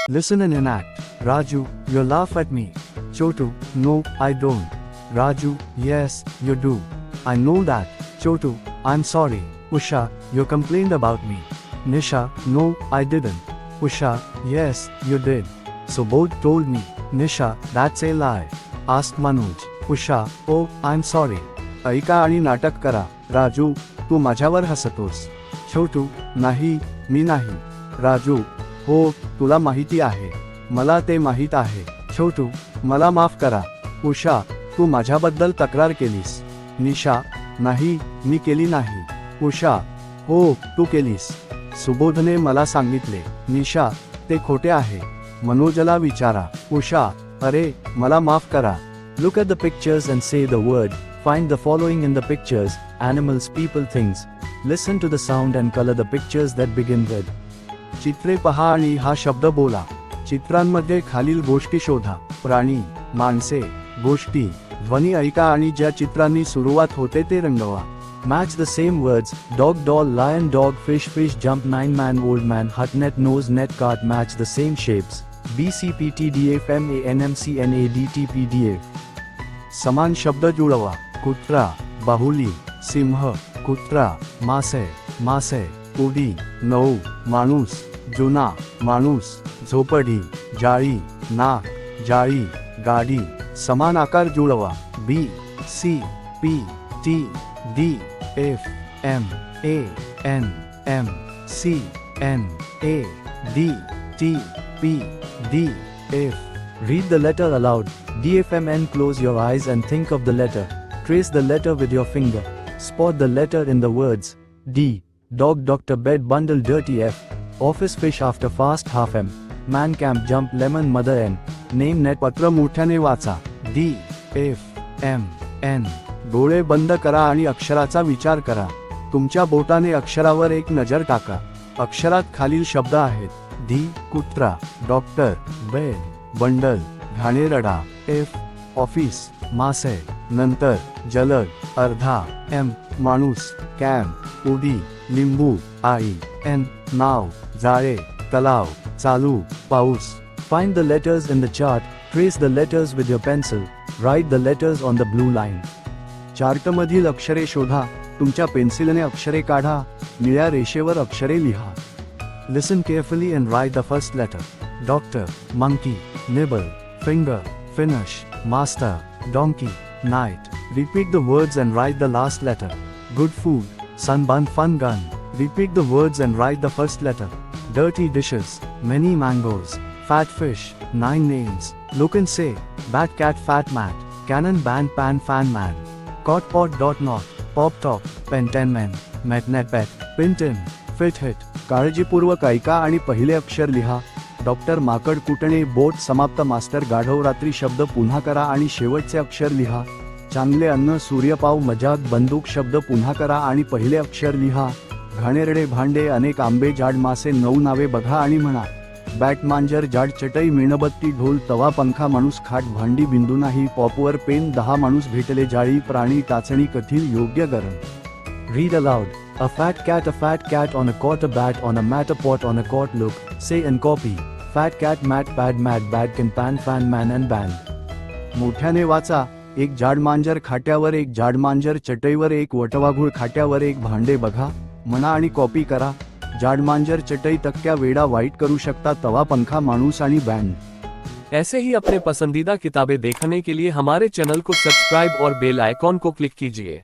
Listen and enact. Raju, you laugh at me. Chotu, no, I don't. Raju, yes, you do. I know that. Chotu, I'm sorry. Usha, you complained about me. Nisha, no, I didn't. Usha, yes, you did. So both told me. Nisha, that's a lie. Asked Manoj. Usha, oh, I'm sorry. ऐका आणि नाटक करा. राजू, तू माझ्यावर हसतोस. छोटू, नाही, मी नाही. राजू, हो, तुला माहिती आहे. मला ते माहीत आहे. छोटू, मला माफ करा. उषा, तू माझ्याबद्दल तक्रार केलीस. निशा, नाही, मी केली नाही. उषा, हो, तू केलीस. सुबोधने मला सांगितले. निशा, ते खोटे आहे. मनोजला विचारा. उषा, अरे, मला माफ करा. Look at the pictures and say the word. Find the following in the pictures: animals, people, things. Listen to the sound and color the pictures that begin with. चित्रे पहा आणि हा शब्द बोला. चित्रांमध्ये खालील गोष्टी शोधा. प्राणी, माणसे, गोष्टी. ध्वनी ऐका आणि ज्या चित्रांनी सुरुवात होते ते रंगवा. Match the same words: dog, doll, lion, dog, fish, fish, jump, 9 man, old man, hut, net, nose, net, cart. Match the same shapes. BCPTDF MANMCNADTPDF. समान शब्द जुळवा. कुत्रा, बाहुली, सिंह, कुत्रा, मासे, मासे, उडी, नऊ, माणूस, जुना, माणूस, झोपडी, जाळी, नाक, जाळी, गाडी. समान आकार जुळवा. B C P T D F M A N M C N A D T P D F. Read the letter aloud. DFMN. Close your eyes and think of the letter. Trace the letter with your finger. Spot the letter in the words. D. Dog, doctor, bed, bundle, dirty. F. Office, fish, after, fast, half. M. Man, camp, jump, lemon, mother. N. Name, net. पत्र मोठ्याने वाचा. D F M N. डोळे बंद करा आणि अक्षराचा विचार करा. तुमच्या बोटाने अक्षरावर एक नजर टाका. अक्षरात खालील शब्द आहेत. D. कुत्रा, डॉक्टर, बेड, बंडल, घाणेरडा. F. ऑफिस, मासे, नंतर जलद, अर्धा. M. माणूस, कॅम्प, उडी, लिंबू, आई. N. नाव, जाळे, तलाव, चालू, पाऊस. Find the letters in the chart. Trace the letters with your pencil. Write the letters on the blue line. चार्टमधील अक्षरे शोधा. तुमच्या पेन्सिलने अक्षरे काढा. निळ्या रेषेवर अक्षरे लिहा. Listen carefully and write the first letter. Doctor, monkey, nibble, finger, finish, master, donkey, night. Repeat the words and write the last letter. Good food, sunburn, fun gun. Repeat the words and write the first letter. Dirty dishes, many mangoes, fat fish, 9 names. Look and say, bat, cat, fat mat, cannon, band, pan, fan, man. Cot, pot, dot, knot, pop, top, pen, 10 men, met, net, pet, pin, tin, fit, hit. काळजीपूर्वक ऐका आणि पहिले अक्षर लिहा. Doctor, माकड, कुटणे, बोट, समाप्त, master, गाढव, रात्री. शब्द पुन्हा करा आणि शेवटचे अक्षर लिहा. चांगले अन्न, सूर्यपाव, मजाक, बंदूक. शब्द पुन्हा करा आणि पहिले अक्षर लिहा. घाणेरडे, भांडे, अनेक आंबे, जाड मासे. 9 नावे बघा आणि म्हणा. बॅट, मांजर, जाड चटई, मेणबत्ती, ढोल, तवा, पंखा, माणूस, खाट, भांडी. बिंदू नाही. पॉपवर पेन. 10 माणूस भेटले. जाळी, प्राणी, टाचणी, कथील, योग्य, गरम. Read aloud. A fat cat on a cot, a bat on a mat, a pot on a cot. Look, say and copy. Fat cat, mat, pad, mat, bad, can, pan, fan, man and band. मोठ्याने वाचा. एक जाड मांजर खाट्यावर, एक जाड मांजर चटईवर, एक वटवाघूळ खाट्यावर, एक भांडे बघा, म्हणा आणि कॉपी करा. जाड मांजर, चटई, तक्क्या, वेडा, वाईट करू शकता, तवा, पंखा, माणूस आणि बैंड. ऐसे ही अपने पसंदीदा किताबें देखने के लिए हमारे चैनल को सब्सक्राइब और बेल आइकॉन को क्लिक कीजिए.